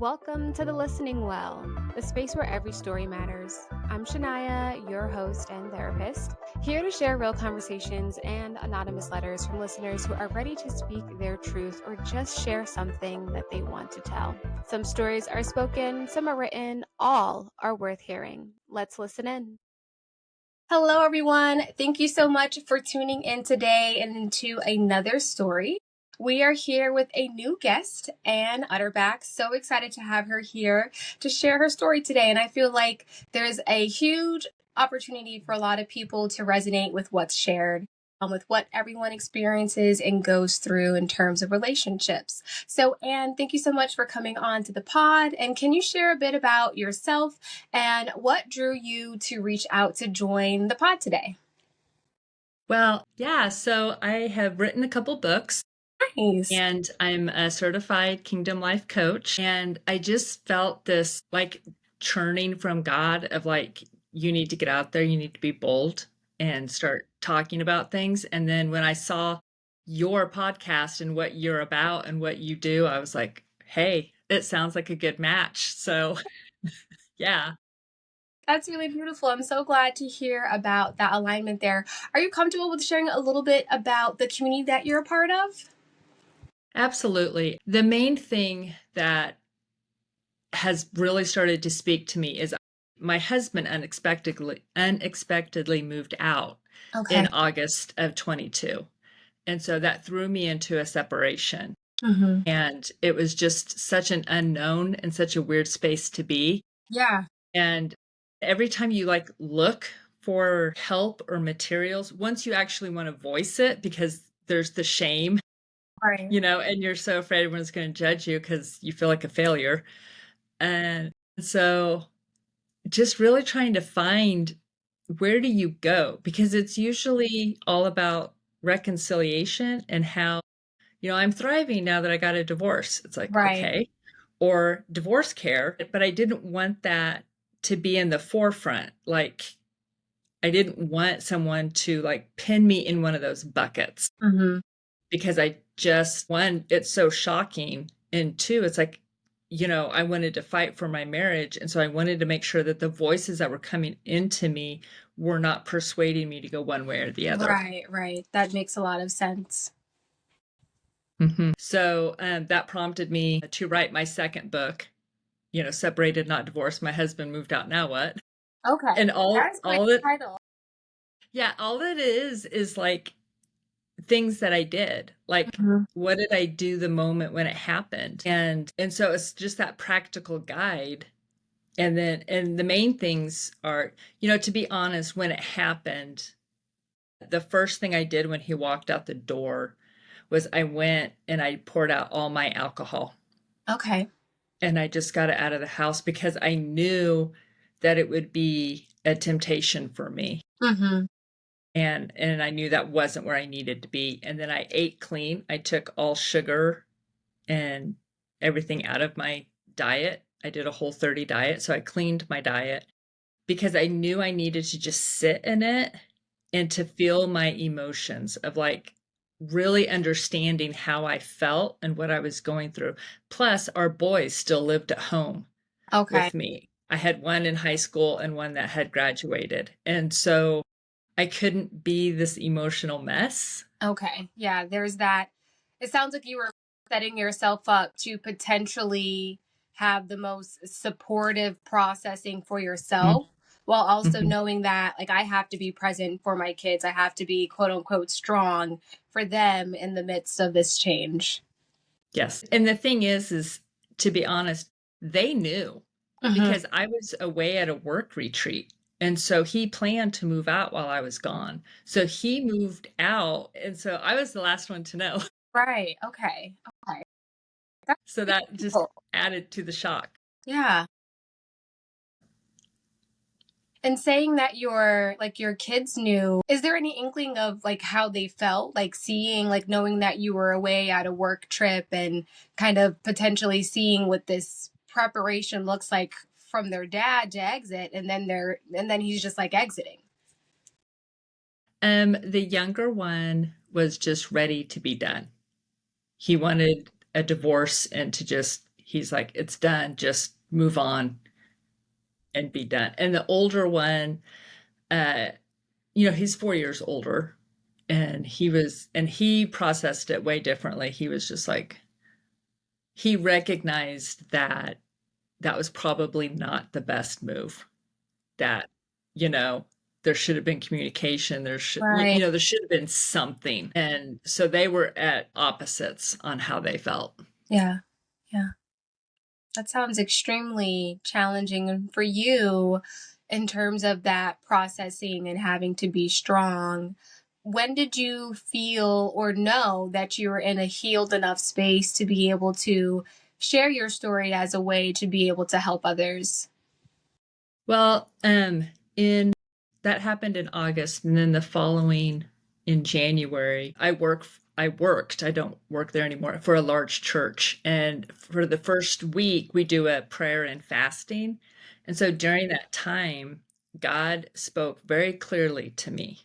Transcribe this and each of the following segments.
Welcome to the Listening Well, the space where every story matters. I'm Shania, your host and therapist, here to share real conversations and anonymous letters from listeners who are ready to speak their truth or just share something that they want to tell. Some stories are spoken, some are written, all are worth hearing. Let's listen in. Hello, everyone. Thank you so much for tuning in today and into another story. We are here with a new guest, Anne Utterback. So excited to have her here to share her story today. And I feel like there's a huge opportunity for a lot of people to resonate with what's shared, with what everyone experiences and goes through in terms of relationships. So, Anne, thank you so much for coming on to the pod. And can you share a bit about yourself and what drew you to reach out to join the pod today? Well, yeah, so I have written a couple books Nice. and I'm a certified Kingdom Life coach. And I just felt this like churning from God of like, you need to get out there, you need to be bold and start talking about things. And then when I saw your podcast and what you're about and what you do, I was like, hey, it sounds like a good match. So, yeah. That's really beautiful. I'm so glad to hear about that alignment there. Are you comfortable with sharing a little bit about the community that you're a part of? Absolutely. The main thing that has really started to speak to me is my husband unexpectedly moved out Okay. in August of 22. And so that threw me into a separation. Mm-hmm. And it was just such an unknown and such a weird space to be. Yeah. And every time you like look for help or materials, once you actually want to voice it, because there's the shame, Right. and you're so afraid everyone's going to judge you because you feel like a failure. And so just really trying to find where do you go? Because it's usually all about reconciliation and how, I'm thriving now that I got a divorce. It's like, Right. okay. Or divorce care, but I didn't want that to be in the forefront. Like, I didn't want someone to like pin me in one of those buckets Mm-hmm. because one, it's so shocking. And two, it's like, I wanted to fight for my marriage. And so I wanted to make sure that the voices that were coming into me were not persuading me to go one way or the other. Right. That makes a lot of sense. So that prompted me to write my second book, Separated, Not Divorced. My husband moved out. Now what? Okay. And That's quite all the that, title. yeah, all that is like things that I did. Like, Mm-hmm. what did I do the moment when it happened? And so it's just that practical guide. And the main things are, to be honest, when it happened, the first thing I did when he walked out the door was I went and I poured out all my alcohol Okay. and I just got it out of the house because I knew that it would be a temptation for me. Mm-hmm. And I knew that wasn't where I needed to be. And then I ate clean. I took all sugar and everything out of my diet. I did a Whole30 diet, so I cleaned my diet because I knew I needed to just sit in it and to feel my emotions of like really understanding how I felt and what I was going through. Plus, our boys still lived at home Okay. with me. I had one in high school and one that had graduated. And so I couldn't be this emotional mess. Okay. Yeah, there's that. It sounds like you were setting yourself up to potentially have the most supportive processing for yourself while also Mhm. knowing that like I have to be present for my kids. I have to be quote unquote strong for them in the midst of this change. Yes. And the thing is to be honest, they knew Hmm. because I was away at a work retreat. And so he planned to move out while I was gone. So he moved out. And so I was the last one to know. Right. Okay. Okay. That's So pretty that just cool. added to the shock. Yeah. And saying that your kids knew, is there any inkling of like how they felt, like seeing, like knowing that you were away at a work trip and kind of potentially seeing what this preparation looks like from their dad to exit and then he's just like exiting. The younger one was just ready to be done. He wanted a divorce and to just he's like, it's done, just move on and be done. And the older one, uh, he's 4 years older, and he processed it way differently. He was just like, he recognized that that was probably not the best move, that, you know, there should have been communication. Right. There should have been something. And so they were at opposites on how they felt. Yeah. Yeah. That sounds extremely challenging. And for you, in terms of that processing and having to be strong, when did you feel or know that you were in a healed enough space to be able to share your story as a way to be able to help others? Well, in that happened in August, and then the following in January, I worked, I don't work there anymore, for a large church. And for the first week, we do a prayer and fasting. And so during that time, God spoke very clearly to me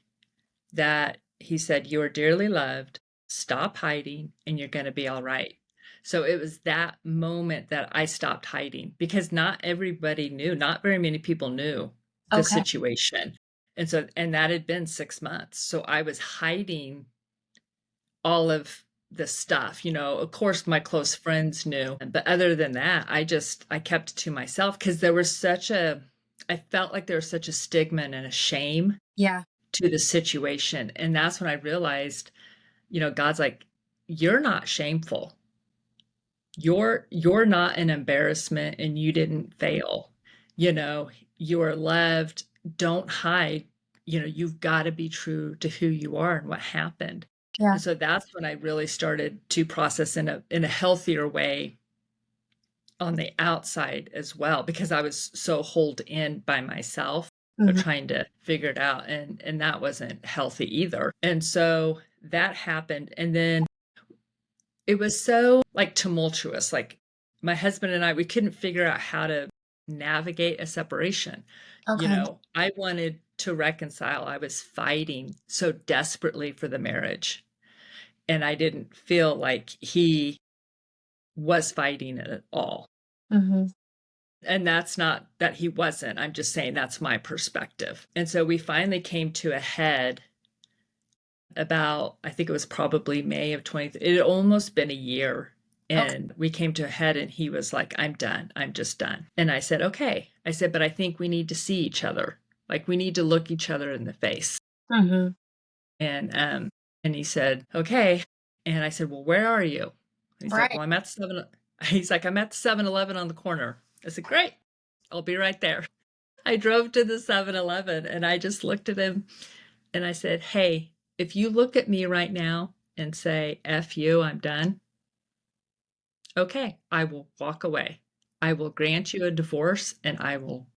that he said, "You are dearly loved. Stop hiding, and you're going to be all right." So it was that moment that I stopped hiding, because not everybody knew, not very many people knew the Okay. situation. And that had been 6 months. So I was hiding all of the stuff. Of course, my close friends knew. But other than that, I kept it to myself, because I felt like there was such a stigma and a shame Yeah. to the situation. And that's when I realized, God's like, you're not shameful. You're not an embarrassment, and you didn't fail. You are loved. Don't hide. You've got to be true to who you are and what happened. Yeah. And so that's when I really started to process in a healthier way on the outside as well, because I was so holed in by myself, Hmm. trying to figure it out, and that wasn't healthy either. And so that happened, and then it was so, like, tumultuous. Like, my husband and I, we couldn't figure out how to navigate a separation. Okay. I wanted to reconcile. I was fighting so desperately for the marriage, and I didn't feel like he was fighting it at all. Hmm. And that's not that he wasn't. I'm just saying that's my perspective. And so we finally came to a head about, I think it was probably May of 20. It had almost been a year. Okay. And we came to a head, and he was like, I'm done. I'm just done. And I said, okay. I said, but I think we need to see each other. Like, we need to look each other in the face. Hmm. And he said, okay. And I said, well, where are you? And he's like, Right. well, he's like, I'm at the 7-Eleven on the corner. I said, great. I'll be right there. I drove to the 7-Eleven, and I just looked at him, and I said, hey, if you look at me right now and say, F you, I'm done, okay, I will walk away. I will grant you a divorce, and I will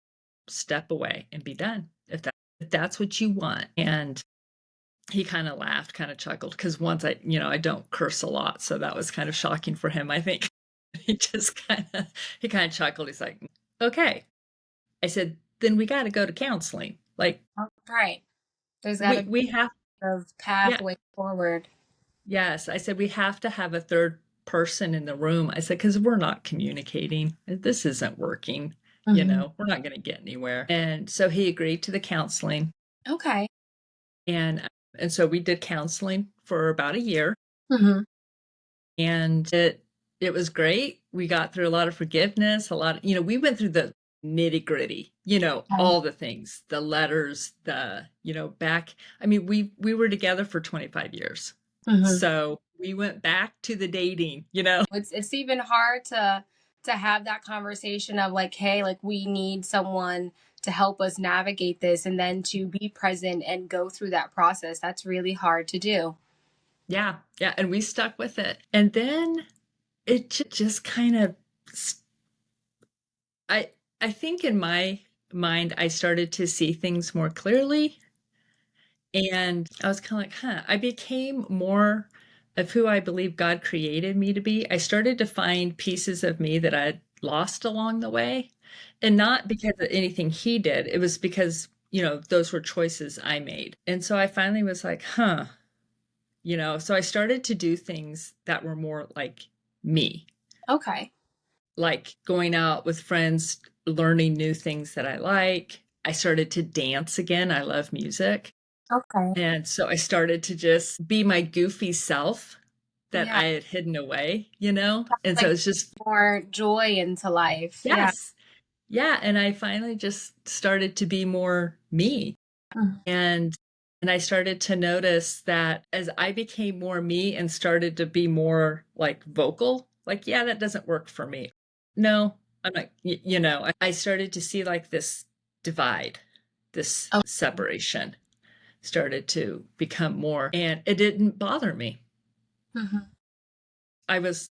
step away and be done, if that's what you want. And he kind of laughed, kind of chuckled, because once I don't curse a lot. So that was kind of shocking for him, I think. He kind of chuckled. He's like, okay. I said, then we got to go to counseling. Like, Right. There's got to be we have, a yeah, pathway forward. yes. I said, we have to have a third person in the room. I said, because we're not communicating. This isn't working. Hmm. We're not going to get anywhere. And so he agreed to the counseling. Okay. And, and so we did counseling for about a year, Hmm. and it was great. We got through a lot of forgiveness, a lot of, we went through the nitty gritty, Okay. all the things, the letters, back. I mean, we were together for 25 years. Hmm. So we went back to the dating, It's even hard to have that conversation of like, hey, like we need someone to help us navigate this, and then to be present and go through that process. That's really hard to do. Yeah. Yeah. And we stuck with it. And then it just kind of, I, I think in my mind, I started to see things more clearly. And I was kind of like, I became more of who I believe God created me to be. I started to find pieces of me that I'd lost along the way. And not because of anything he did, it was because, those were choices I made. And so I finally was like, so I started to do things that were more like me. Okay. like going out with friends, learning new things that I like. I started to dance again. I love music. Okay. And so I started to just be my goofy self that Yeah. I had hidden away, you know? And so Like it's just, more joy into life. Yeah. yes. Yeah. And I finally just started to be more me. Mhm. And I started to notice that as I became more me and started to be more like vocal, like, yeah, that doesn't work for me. No, I'm like, you know, I started to see like this divide, this Oh. separation started to become more, and it didn't bother me. Mhm. I was,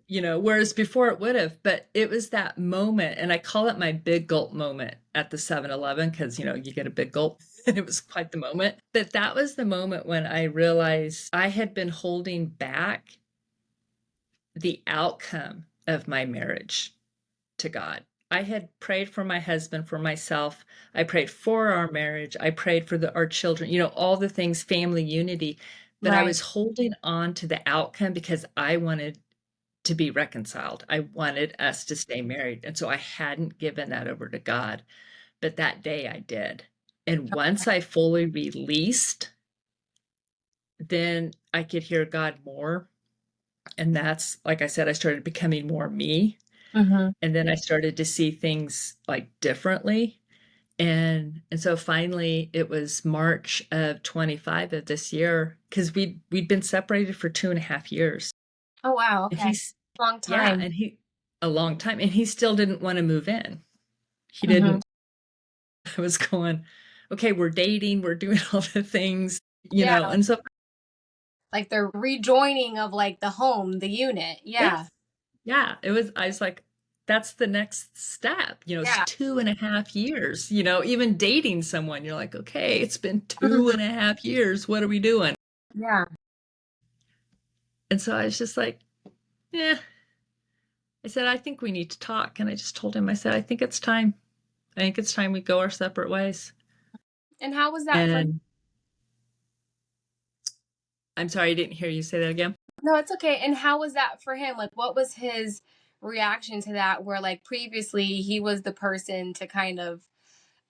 you know, whereas before it would have, but it was that moment, and I call it my big gulp moment at the 7-Eleven because, you know, you get a big gulp, and it was quite the moment. But that was the moment when I realized I had been holding back the outcome of my marriage to God. I had prayed for my husband, for myself. I prayed for our marriage. I prayed for our children, you know, all the things, family unity. But I Right. was holding on to the outcome because I wanted to be reconciled. I wanted us to stay married. And so I hadn't given that over to God. But that day I did. And once I fully released, then I could hear God more. And that's, like I said, I started becoming more me. Mhm. And then I started to see things like differently. And so finally it was March of 25 of this year, because we'd been separated for 2.5 years. Oh, wow. And Okay. he's Long yeah, time. and he a long time, and he still didn't want to move in. He Mhm. didn't. I was going, okay, we're dating, we're doing all the things, you know, Yeah. and so Like the rejoining of like the home, the unit. Yeah. yes, yeah, I was like, that's the next step. You know, it's Yeah. 2.5 years, you know, even dating someone, you're like, okay, it's been two Mhm. and a half years. What are we doing? Yeah. And so I was just like, yeah. I said, I think we need to talk. And I just told him, I said, I think it's time. I think it's time we go our separate ways. And how was that for? And I'm sorry, I didn't hear you say that again. No, it's okay. And how was that for him? Like, what was his reaction to that? Where, like, previously he was the person to kind of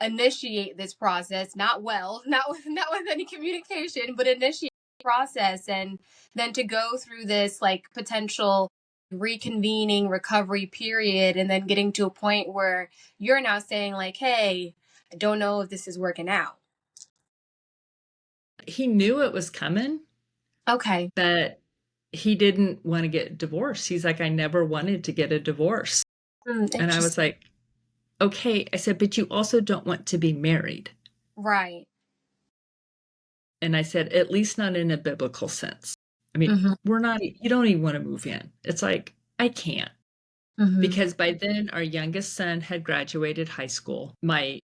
initiate this process, not well, not with any communication, but initiate the process, and then to go through this like potential reconvening recovery period, and then getting to a point where you're now saying like, "Hey, I don't know if this is working out." He knew it was coming, Okay. but he didn't want to get divorced. He's like, I never wanted to get a divorce. And I was Interesting. like, okay. I said, but you also don't want to be married. Right. And I said, at least not in a biblical sense. I mean, Mm-hmm. we're not, you don't even want to move in. It's like, I can't. Mm-hmm. Because by then our youngest son had graduated high school. My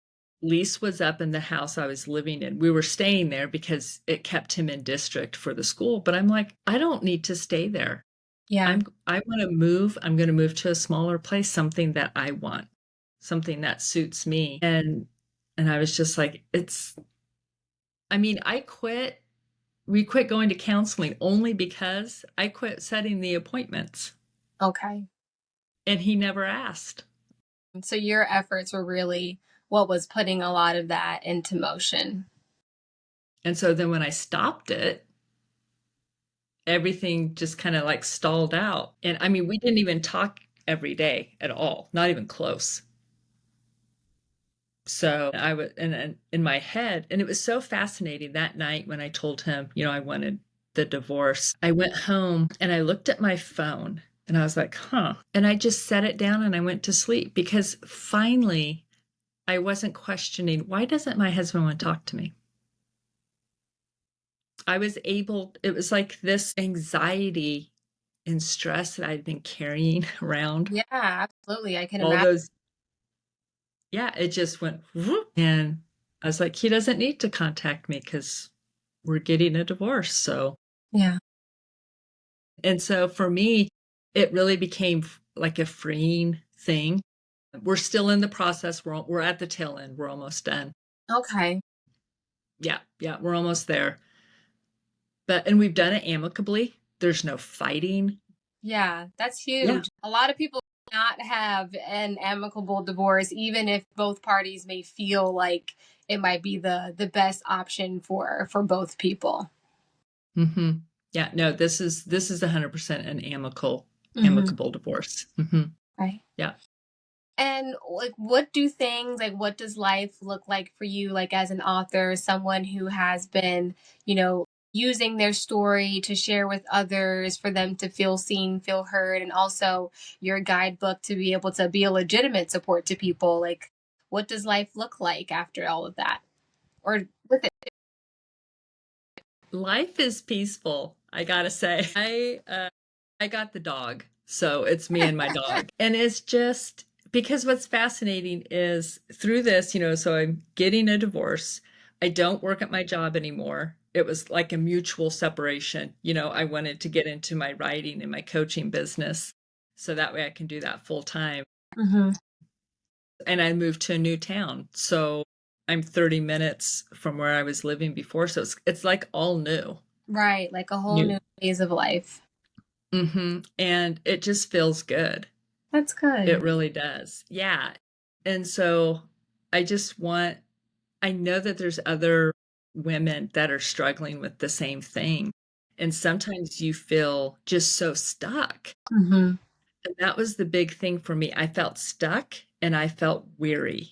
lease was up in the house I was living in. We were staying there because it kept him in district for the school. But I'm like, I don't need to stay there. Yeah. I want to move. I'm going to move to a smaller place, something that I want, something that suits me. And I was just like, I mean, we quit going to counseling only because I quit setting the appointments, Okay. and he never asked. So your efforts were really what was putting a lot of that into motion. And so then when I stopped it, everything just kind of like stalled out. And I mean, we didn't even talk every day at all, not even close. So I was, and in my head, and it was so fascinating that night when I told him, you know, I wanted the divorce. I went home and I looked at my phone and I was like, huh. And I just set it down and I went to sleep because finally I wasn't questioning, why doesn't my husband want to talk to me? I was able, it was like this anxiety and stress that I'd been carrying around Yeah, absolutely. I can all imagine. those, yeah, it just went whoop. And I was like, he doesn't need to contact me because we're getting a divorce. So, Yeah. and so for me, it really became like a freeing thing. We're still in the process. We're at the tail end. We're almost done. Okay. Yeah, yeah, we're almost there. And we've done it amicably. There's no fighting. Yeah, that's Yeah. huge. A lot of people not have an amicable divorce, even if both parties may feel like it might be the best option for both people. Hmm. Yeah, no, this is 100% an Hmm. amicable divorce. Hmm. Right. Yeah. And like, what do things like what does life look like for you, like as an author, someone who has been, using their story to share with others for them to feel seen, feel heard, and also your guidebook to be able to be a legitimate support to people. Like, what does life look like after all of that? Or with it? Life is peaceful, I gotta say. I got the dog, so it's me and my dog. And it's just because what's fascinating is through this, so I'm getting a divorce. I don't work at my job anymore. It was like a mutual separation. I wanted to get into my writing and my coaching business so that way I can do that full time. Hmm. And I moved to a new town. So I'm 30 minutes from where I was living before. So it's like all new. Right, like a whole New. new phase of life. And it just feels good. That's It good. really does. Yeah. And so I just want, I know that there's other women that are struggling with the same thing. And sometimes you feel just so stuck. Hmm. And that was the big thing for me. I felt stuck and I felt weary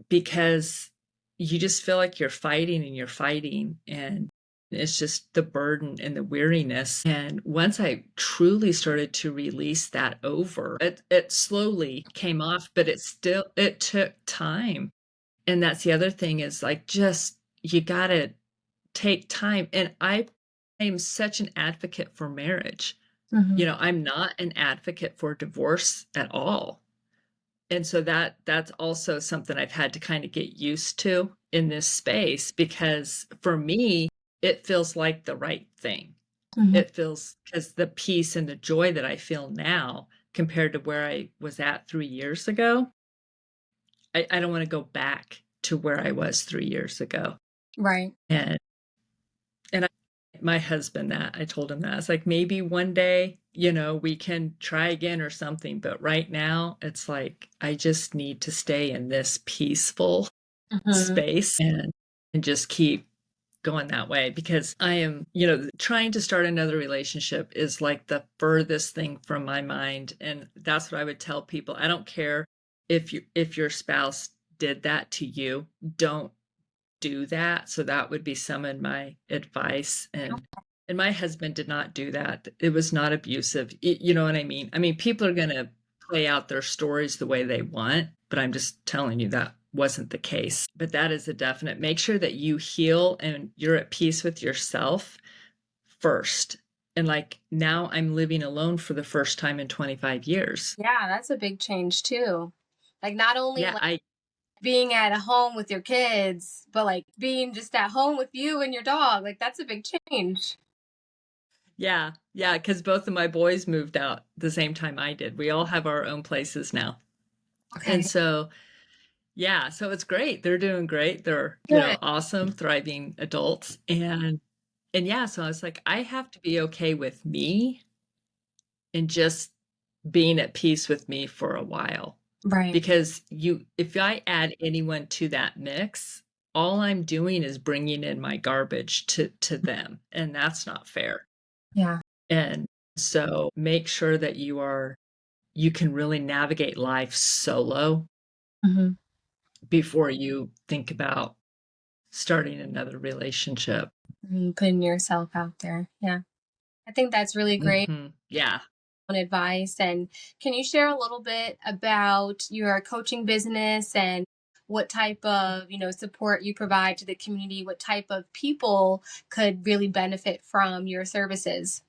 because you just feel like you're fighting and you're fighting. And it's just the burden and the weariness. And once I truly started to release that over, it slowly came off, but it took time. And that's the other thing is like, just, you got to take time. And I am such an advocate for marriage. Hmm. I'm not an advocate for divorce at all. And so that's also something I've had to kind of get used to in this space because for me, it feels like the right thing. Hmm. It feels because the peace and the joy that I feel now compared to where I was at 3 years ago, I don't want to go back to where I was 3 years ago. Right. And my husband that I told him that I was like, maybe one day, we can try again or something. But right now, it's like, I just need to stay in this peaceful Hmm. space and just keep going that way because I am, trying to start another relationship is like the furthest thing from my mind. And that's what I would tell people. I don't care if your spouse did that to you, don't do that. So that would be some of my advice. And my husband did not do that. It was not abusive. You know what I mean? I mean, people are going to play out their stories the way they want, but I'm just telling you that wasn't the case. But that is a definite. Make sure that you heal and you're at peace with yourself first. And like now I'm living alone for the first time in 25 years. Yeah, that's a big change too. Like not only Yeah, like being at a home with your kids, but like being just at home with you and your dog. Like that's a big change. yeah, because both of my boys moved out the same time I did. We all have our own places now. And Okay. so, yeah, so it's great. They're doing great. They're, Good. awesome, thriving adults. And yeah, so I was like, I have to be okay with me and just being at peace with me for a while. Right. Because if I add anyone to that mix, all I'm doing is bringing in my garbage to them, and that's not fair. Yeah. And so make sure that you can really navigate life solo Hmm. before you think about starting another relationship. Putting yourself out there. Yeah. I think that's really great Yeah. advice. And can you share a little bit about your coaching business and what type of, support you provide to the community? What type of people could really benefit from your services?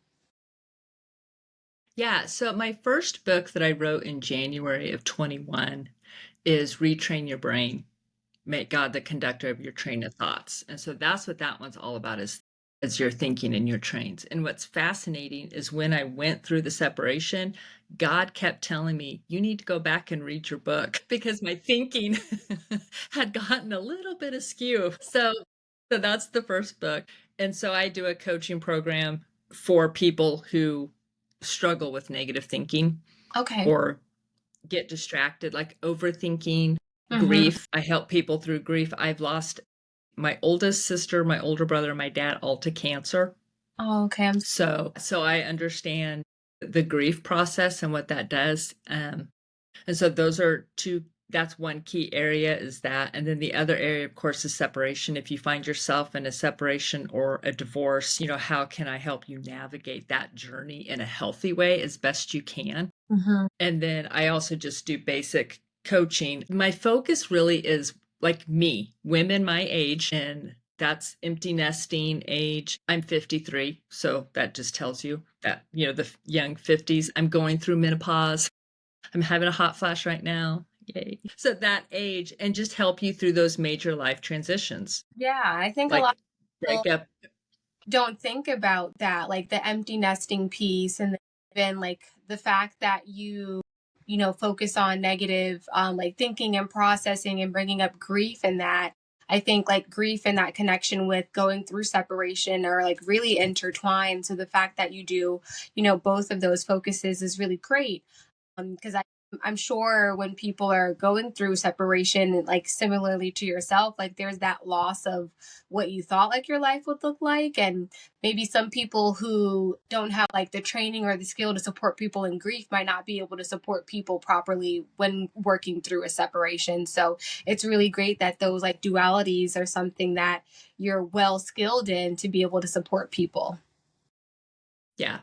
Yeah. So my first book that I wrote in January of 21 is Retrain Your Brain. Make God the conductor of your train of thoughts. And so that's what that one's all about is your thinking and your trains. And what's fascinating is when I went through the separation, God kept telling me, you need to go back and read your book because my thinking had gotten a little bit askew. So that's the first book. And so I do a coaching program for people who struggle with negative thinking. Okay. or get distracted, like overthinking, Mm-hmm. grief. I help people through grief. I've lost my oldest sister, my older brother, and my dad all to cancer. Oh, okay. So I understand the grief process and what that does. And so those are two, that's one key area is that. And then the other area, of course, is separation. If you find yourself in a separation or a divorce, how can I help you navigate that journey in a healthy way as best you can? Mm-hmm. And then I also just do basic coaching. My focus really is like me, women my age, and that's empty nesting age. I'm 53, so that just tells you that, the young 50s. I'm going through menopause. I'm having a hot flash right now. Yay. So that age, and just help you through those major life transitions. Yeah, I think a lot Like of people breakup. don't think about that, like the empty nesting piece, and then like the fact that focus on negative, like thinking and processing and bringing up grief and that. I think like grief and that connection with going through separation are like really intertwined. So the fact that you do, both of those focuses is really great. Because I'm sure when people are going through separation, like similarly to yourself, like there's that loss of what you thought like your life would look like. And maybe some people who don't have like the training or the skill to support people in grief might not be able to support people properly when working through a separation. So it's really great that those like dualities are something that you're well skilled in to be able to support people. Yeah.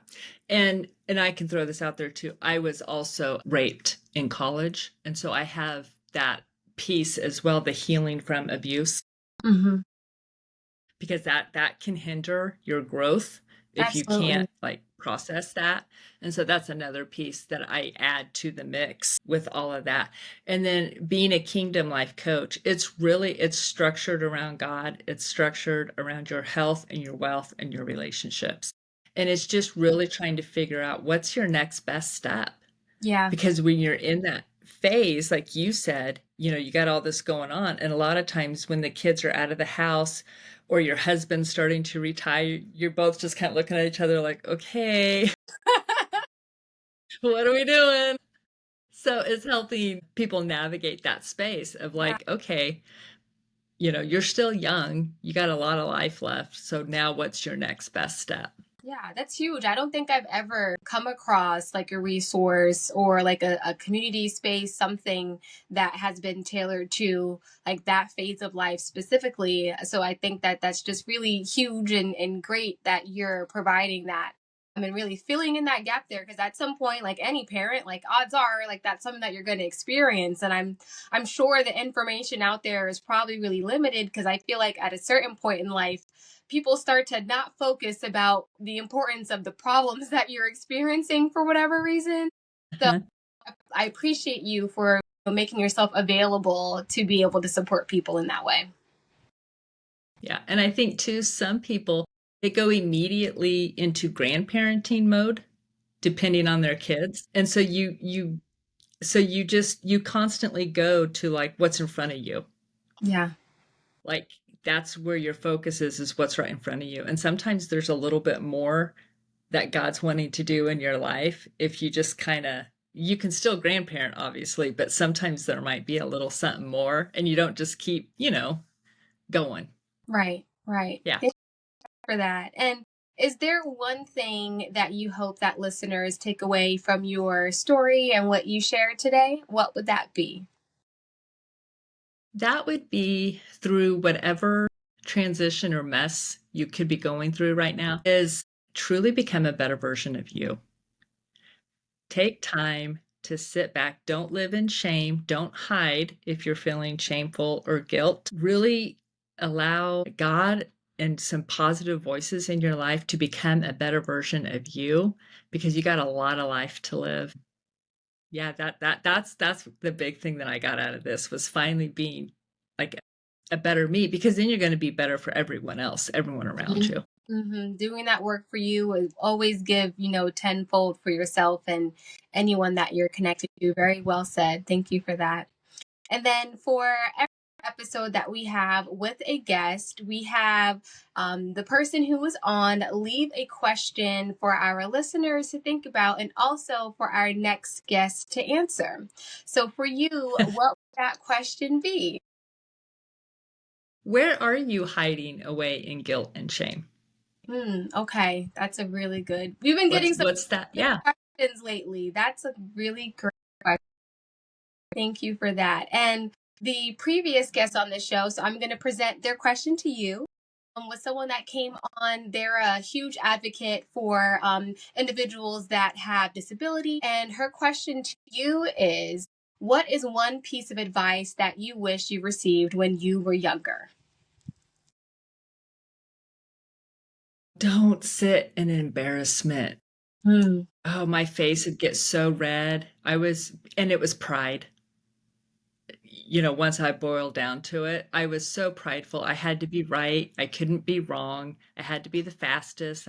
And I can throw this out there too. I was also raped in college. And so I have that piece as well, the healing from abuse, Mm-hmm. because that can hinder your growth if you Absolutely. can't like process that. And so that's another piece that I add to the mix with all of that. And then being a kingdom life coach, it's structured around God. It's structured around your health and your wealth and your relationships. And it's just really trying to figure out what's your next best step. Yeah. Because when you're in that phase, like you said, you got all this going on. And a lot of times when the kids are out of the house or your husband's starting to retire, you're both just kind of looking at each other like, okay, what are we doing? So it's helping people navigate that space of Yeah. like, okay, you're still young, you got a lot of life left. So now what's your next best step? Yeah, that's huge. I don't think I've ever come across like a resource or like a community space, something that has been tailored to like that phase of life specifically. So I think that that's just really huge and great that you're providing that. I mean, really filling in that gap there because at some point, like any parent, like odds are like that's something that you're going to experience. And I'm sure the information out there is probably really limited because I feel like at a certain point in life people start to not focus about the importance of the problems that you're experiencing for whatever reason. So Uh-huh. I appreciate you for making yourself available to be able to support people in that way. Yeah. And I think too, some people, they go immediately into grandparenting mode depending on their kids. And so you constantly go to like what's in front of you. Yeah. Like that's where your focus is what's right in front of you. And sometimes there's a little bit more that God's wanting to do in your life if you just kind of you can still grandparent obviously, but sometimes there might be a little something more and you don't just keep, going. Right. Right. Yeah. Thank you for that. And is there one thing that you hope that listeners take away from your story and what you shared today? What would that be? That would be through whatever transition or mess you could be going through right now is truly become a better version of you. Take time to sit back. Don't live in shame. Don't hide if you're feeling shameful or guilt. Really allow God and some positive voices in your life to become a better version of you because you got a lot of life to live. Yeah, that's the big thing that I got out of this was finally being like a better me because then you're going to be better for everyone else, everyone around you. Mm-hmm. Doing that work for you will always give, tenfold for yourself and anyone that you're connected to. Very well said. Thank you for that. And then for every episode that we have with a guest, we have the person who was on leave a question for our listeners to think about and also for our next guest to answer. So for you, what would that question be? Where are you hiding away in guilt and shame? Okay, that's a really good. We've been getting some What's that? Yeah. questions lately. That's a really great question. Thank you for that. And the previous guest on the show, so I'm going to present their question to you. Was someone that came on. They're a huge advocate for individuals that have disability. And her question to you is, what is one piece of advice that you wish you received when you were younger? Don't sit in embarrassment. Oh, my face would get so red. And it was pride. Once I boiled down to it, I was so prideful. I had to be right. I couldn't be wrong. I had to be the fastest.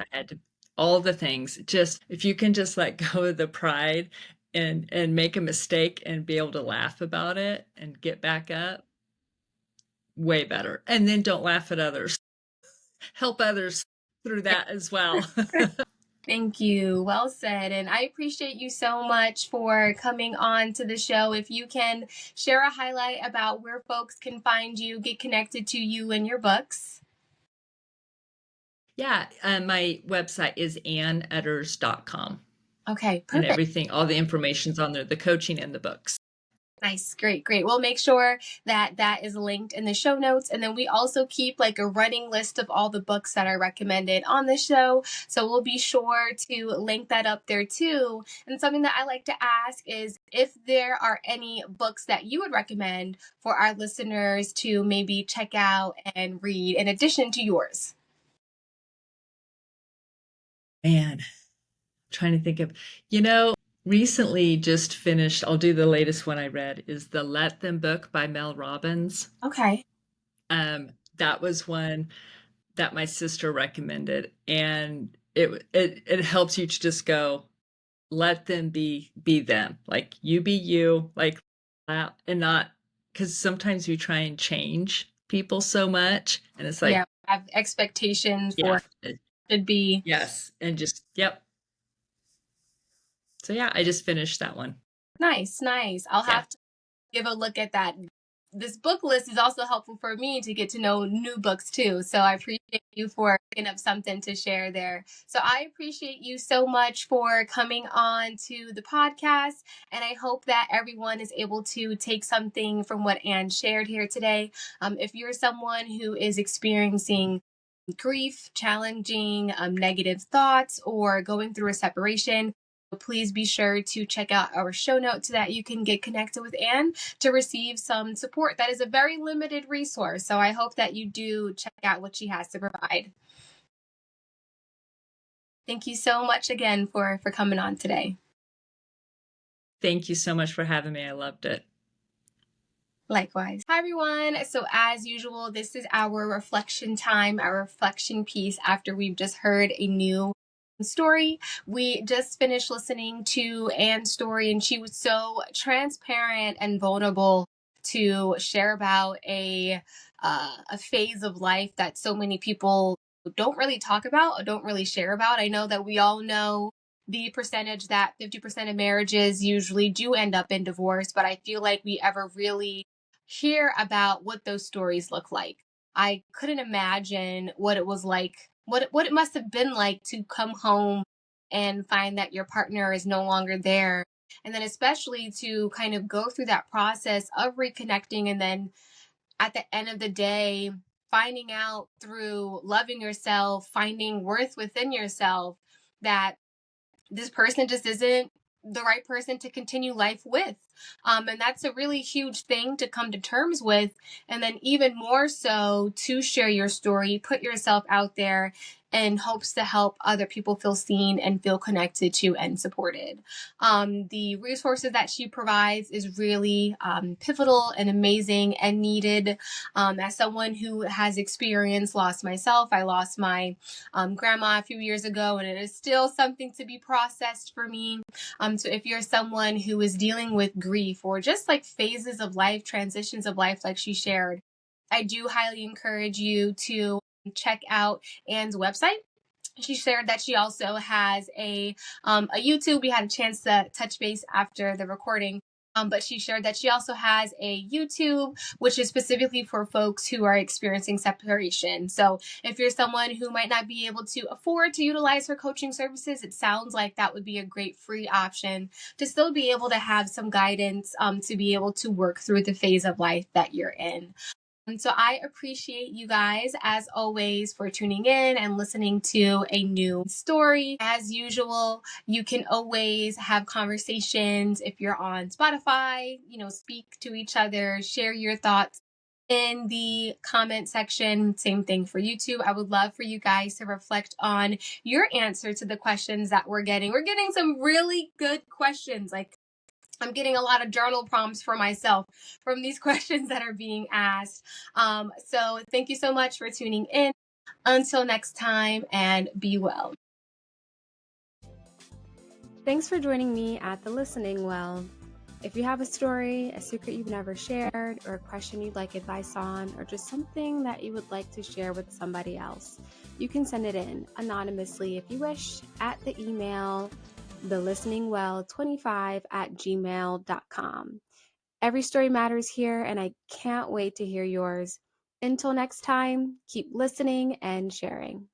All the things. Just, if you can just let go of the pride and make a mistake and be able to laugh about it and get back up, way better. And then don't laugh at others. Help others through that as well. Thank you. Well said. And I appreciate you so much for coming on to the show. If you can share a highlight about where folks can find you, get connected to you and your books. Yeah. My website is anneetters.com. Okay, perfect. And everything, all the information's on there, the coaching and the books. Nice. Great. We'll make sure that that is linked in the show notes. And then we also keep like a running list of all the books that are recommended on the show. So we'll be sure to link that up there too. And something that I like to ask is if there are any books that you would recommend for our listeners to maybe check out and read in addition to yours. Man, I'm trying to think of, recently just finished, I'll do the latest one I read, is the Let Them book by Mel Robbins. Okay. That was one that my sister recommended, and it helps you to just go, let them be them, like you be you, like that, and not, because sometimes we try and change people so much, and it's like, have expectations for it should be. Yes, and just, yep. So yeah, I just finished that one. Nice. I'll have to give a look at that. This book list is also helpful for me to get to know new books too. So I appreciate you for picking up something to share there. So I appreciate you so much for coming on to the podcast. And I hope that everyone is able to take something from what Anne shared here today. If you're someone who is experiencing grief, challenging negative thoughts, or going through a separation, please be sure to check out our show notes so that you can get connected with Anne to receive some support. That is a very limited resource. So I hope that you do check out what she has to provide. Thank you so much again for coming on today. Thank you so much for having me. I loved it. Likewise. Hi, everyone. So as usual, this is our reflection time, our reflection piece after we've just heard a new story. We just finished listening to Anne's story, and she was so transparent and vulnerable to share about a phase of life that so many people don't really talk about or don't really share about. I know that we all know the percentage that 50% of marriages usually do end up in divorce, but I feel like we ever really hear about what those stories look like. I couldn't imagine what it was like, what it must have been like to come home and find that your partner is no longer there. And then especially to kind of go through that process of reconnecting, and then at the end of the day, finding out through loving yourself, finding worth within yourself, that this person just isn't the right person to continue life with. And that's a really huge thing to come to terms with. And then even more so to share your story, put yourself out there in hopes to help other people feel seen and feel connected to and supported. The resources that she provides is really pivotal and amazing and needed. As someone who has experienced loss myself, I lost my grandma a few years ago, and it is still something to be processed for me. So if you're someone who is dealing with grief or just like phases of life, transitions of life like she shared, I do highly encourage you to check out Anne's website. She shared that she also has a YouTube. We had a chance to touch base after the recording. But she shared that she also has a YouTube, which is specifically for folks who are experiencing separation. So if you're someone who might not be able to afford to utilize her coaching services, it sounds like that would be a great free option to still be able to have some guidance to be able to work through the phase of life that you're in. And so I appreciate you guys, as always, for tuning in and listening to a new story. As usual, you can always have conversations if you're on Spotify, speak to each other, share your thoughts in the comment section. Same thing for YouTube. I would love for you guys to reflect on your answer to the questions that we're getting. We're getting some really good questions. Like, I'm getting a lot of journal prompts for myself from these questions that are being asked. So thank you so much for tuning in. Until next time, and be well. Thanks for joining me at the Listening Well. If you have a story, a secret you've never shared, or a question you'd like advice on, or just something that you would like to share with somebody else, you can send it in anonymously if you wish at the email thelisteningwell25@gmail.com. Every story matters here, and I can't wait to hear yours. Until next time, keep listening and sharing.